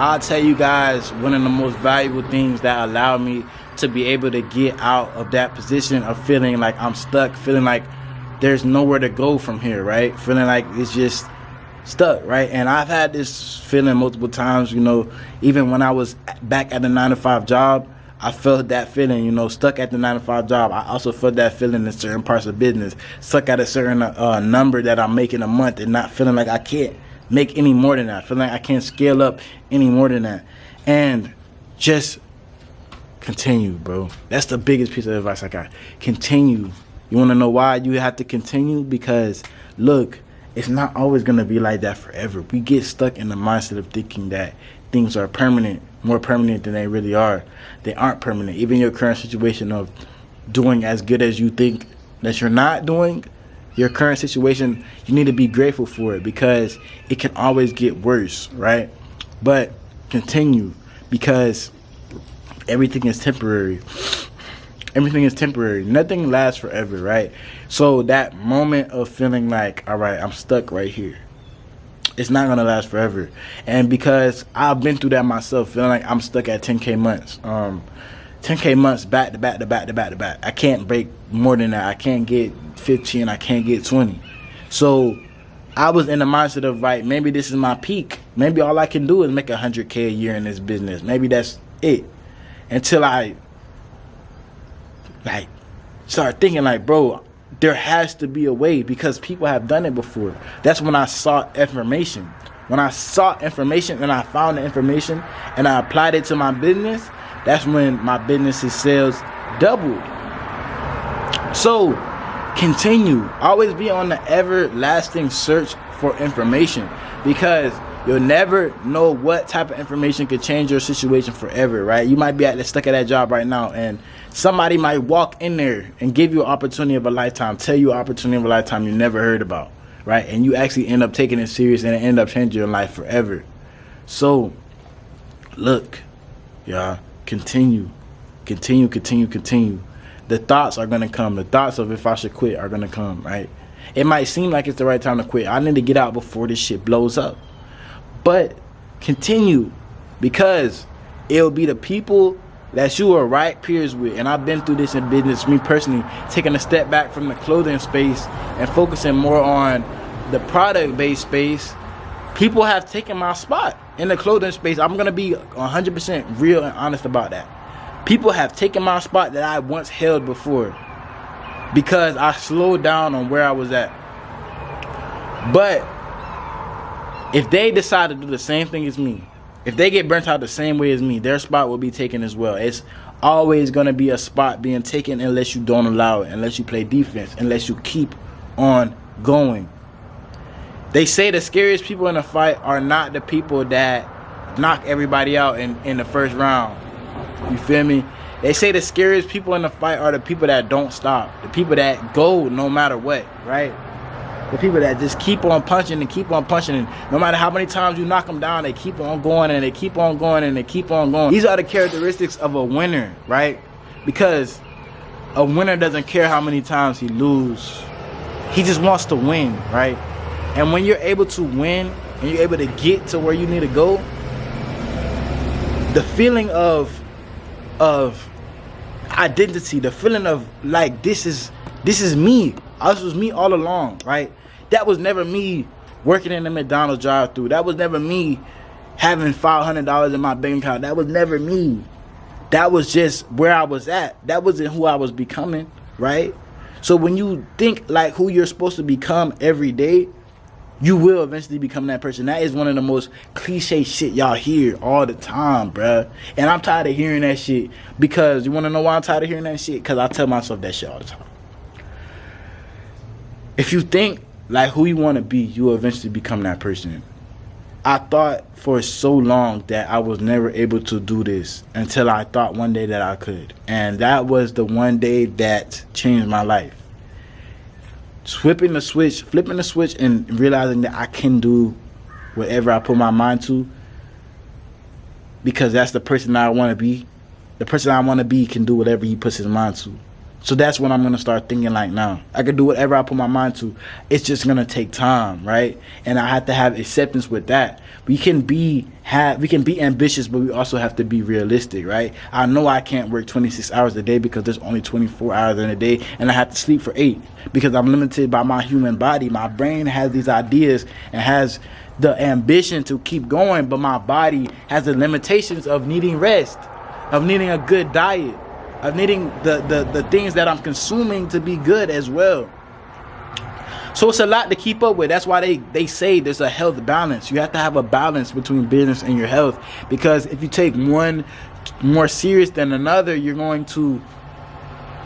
I'll tell you guys one of the most valuable things that allowed me to be able to get out of that position of feeling like I'm stuck, feeling like there's nowhere to go from here, right? Feeling like it's just stuck, right? And I've had this feeling multiple times, you know, even when I was back at the 9-to-5 job, I felt that feeling, you know, stuck at the 9-to-5 job. I also felt that feeling in certain parts of business, stuck at a certain number that I'm making a month and not feeling like I can't make any more than that, feeling like I can't scale up any more than that. And just continue, bro. That's the biggest piece of advice I got. Continue. You want to know why you have to continue? Because look, it's not always going to be like that forever. We get stuck in the mindset of thinking that things are permanent, more permanent than they really are. They aren't permanent. Even your current situation of doing as good as you think that you're not doing, your current situation, you need to be grateful for it because it can always get worse, right? But continue, because everything is temporary. Everything is temporary. Nothing lasts forever, right? So that moment of feeling like, all right, I'm stuck right here, it's not going to last forever. And because I've been through that myself, feeling like I'm stuck at 10K months. 10K months back to back to back to back to back. I can't break more than that. I can't get 15. I can't get 20. So I was in the mindset of, right, maybe this is my peak. Maybe all I can do is make 100K a year in this business. Maybe that's it. Until I start thinking like, bro, there has to be a way because people have done it before. That's when I sought information. When I sought information and I found the information and I applied it to my business, that's when my business's sales doubled. So continue. Always be on the everlasting search for information because you'll never know what type of information could change your situation forever, right? You might be stuck at that job right now and somebody might walk in there and give you an opportunity of a lifetime, tell you an opportunity of a lifetime you never heard about, right? And you actually end up taking it serious and it end up changing your life forever. So look, y'all, continue. The thoughts are going to come. The thoughts of if I should quit are going to come, right? It might seem like it's the right time to quit. I need to get out before this shit blows up. But continue, because it'll be the people that you are right peers with. And I've been through this in business, me personally, taking a step back from the clothing space and focusing more on the product-based space. People have taken my spot in the clothing space. I'm going to be 100% real and honest about that. People have taken my spot that I once held before because I slowed down on where I was at. But if they decide to do the same thing as me, if they get burnt out the same way as me, their spot will be taken as well. It's always going to be a spot being taken unless you don't allow it, unless you play defense, unless you keep on going. They say the scariest people in a fight are not the people that knock everybody out in the first round. You feel me? They say the scariest people in the fight are the people that don't stop, the people that go no matter what, right? The people that just keep on punching and keep on punching, and no matter how many times you knock them down, they keep on going and they keep on going and they keep on going. These are the characteristics of a winner, right? Because a winner doesn't care how many times he loses. He just wants to win, right? And when you're able to win and you're able to get to where you need to go, the feeling of identity, the feeling of like this is me. This was me all along, right? That was never me working in the McDonald's drive-thru. That was never me having $500 in my bank account. That was never me. That was just where I was at. That wasn't who I was becoming, right? So when you think like who you're supposed to become every day, you will eventually become that person. That is one of the most cliche shit y'all hear all the time, bruh. And I'm tired of hearing that shit because you want to know why I'm tired of hearing that shit? Because I tell myself that shit all the time. If you think like who you want to be, you will eventually become that person. I thought for so long that I was never able to do this until I thought one day that I could. And that was the one day that changed my life. Flipping the switch and realizing that I can do whatever I put my mind to, because that's the person I want to be. The person I want to be can do whatever he puts his mind to. So that's what I'm gonna start thinking like now. I can do whatever I put my mind to. It's just gonna take time, right? And I have to have acceptance with that. We can be ambitious, but we also have to be realistic, right? I know I can't work 26 hours a day because there's only 24 hours in a day, and I have to sleep for 8 because I'm limited by my human body. My brain has these ideas and has the ambition to keep going, but my body has the limitations of needing rest, of needing a good diet, of needing the things that I'm consuming to be good as well. So it's a lot to keep up with. That's why they say there's a health balance. You have to have a balance between business and your health, because if you take one more serious than another, you're going to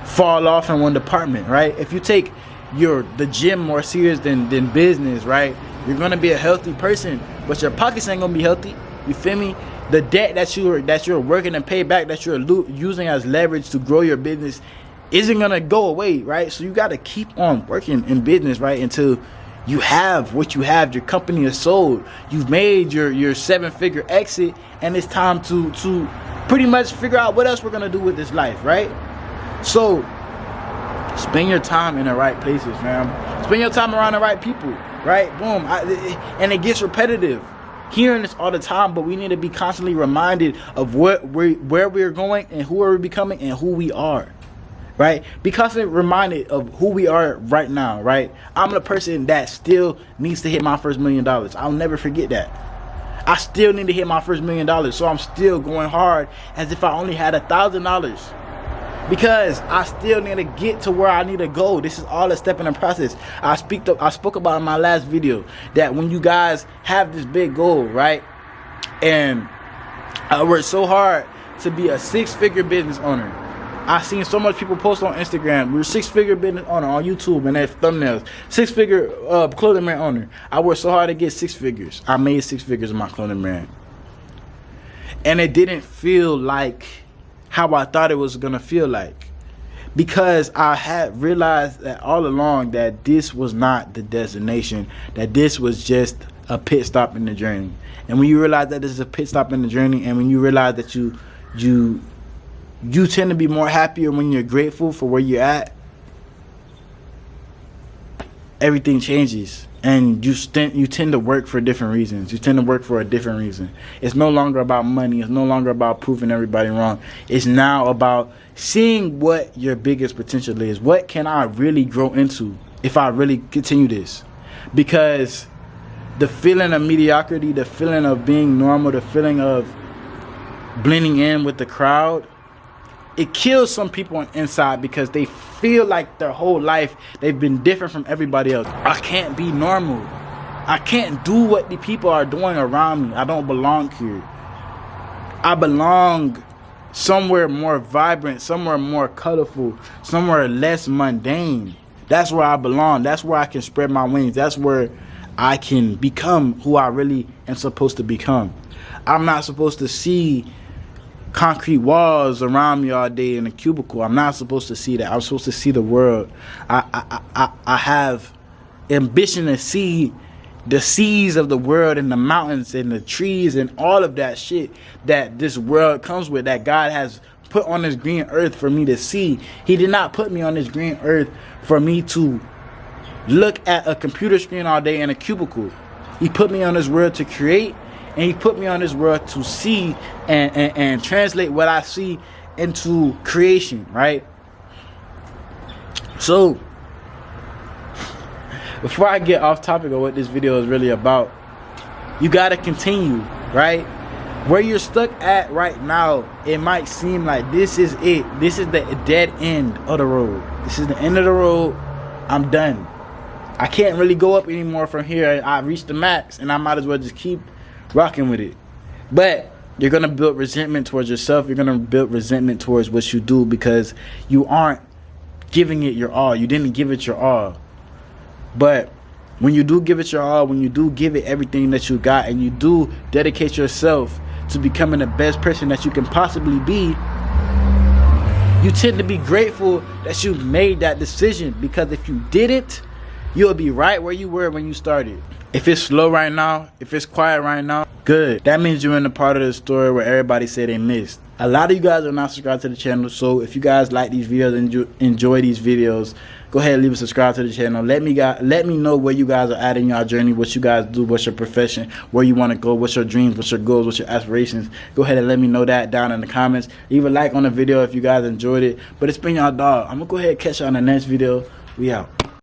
fall off in one department, right? If you take the gym more serious than business, right, you're gonna be a healthy person, but your pockets ain't gonna be healthy. You feel me? The debt that you're working to pay back, that you're using as leverage to grow your business, isn't gonna go away, right? So you got to keep on working in business, right, until you have what you have. Your company is sold. You've made your 7-figure exit, and it's time to pretty much figure out what else we're gonna do with this life, right? So spend your time in the right places, fam. Spend your time around the right people, right? Boom. And it gets repetitive hearing this all the time, but we need to be constantly reminded of where we're going and who are we becoming and who we are, right? Be constantly reminded of who we are right now, right? I'm the person that still needs to hit my first $1 million. I'll never forget that. I still need to hit my first $1 million, so I'm still going hard as if I only had $1,000. Because I still need to get to where I need to go. This is all a step in the process. I spoke about in my last video that when you guys have this big goal, right? And I worked so hard to be a 6-figure business owner. I've seen so much people post on Instagram, we're 6-figure business owner on YouTube and their thumbnails. 6-figure clothing brand owner. I worked so hard to get 6 figures. I made 6 figures in my clothing brand. And it didn't feel like how I thought it was gonna feel like, because I had realized that all along that this was not the destination, that this was just a pit stop in the journey. And when you realize that this is a pit stop in the journey, and when you realize that you tend to be more happier when you're grateful for where you're at, everything changes. And you tend to work for different reasons. You tend to work for a different reason. It's no longer about money. It's no longer about proving everybody wrong. It's now about seeing what your biggest potential is. What can I really grow into if I really continue this? Because the feeling of mediocrity, the feeling of being normal, the feeling of blending in with the crowd, it kills some people on inside, because they feel like their whole life they've been different from everybody else. I can't be normal. I can't do what the people are doing around me. I don't belong here. I belong somewhere more vibrant, somewhere more colorful, somewhere less mundane. That's where I belong. That's where I can spread my wings. That's where I can become who I really am supposed to become. I'm not supposed to see concrete walls around me all day in a cubicle. I'm not supposed to see that. I'm supposed to see the world. I have ambition to see the seas of the world and the mountains and the trees and all of that shit that this world comes with, that God has put on this green earth for me to see. He did not put me on this green earth for me to look at a computer screen all day in a cubicle. He put me on this world to create, and he put me on this world to see and translate what I see into creation, right? So, before I get off topic of what this video is really about, you gotta continue, right? Where you're stuck at right now, it might seem like this is it. This is the dead end of the road. This is the end of the road. I'm done. I can't really go up anymore from here. I reached the max, and I might as well just keep rocking with it. But you're gonna build resentment towards yourself. You're gonna build resentment towards what you do, because you aren't giving it your all. You didn't give it your all. But when you do give it your all, when you do give it everything that you got, and you do dedicate yourself to becoming the best person that you can possibly be, you tend to be grateful that you made that decision, because if you didn't, you'll be right where you were when you started. If it's slow right now, if it's quiet right now, Good. That means you're in the part of the story where everybody said they missed. A lot of you guys are not subscribed to the channel, so if you guys like these videos and enjoy these videos, go ahead and leave a subscribe to the channel. Let me know where you guys are at in your journey, what you guys do, what's your profession, where you want to go, what's your dreams, what's your goals, what's your aspirations. Go ahead and let me know that down in the comments. Leave a like on the video if you guys enjoyed it. But it's been y'all dog. I'm gonna go ahead and catch y'all in the next video. We out.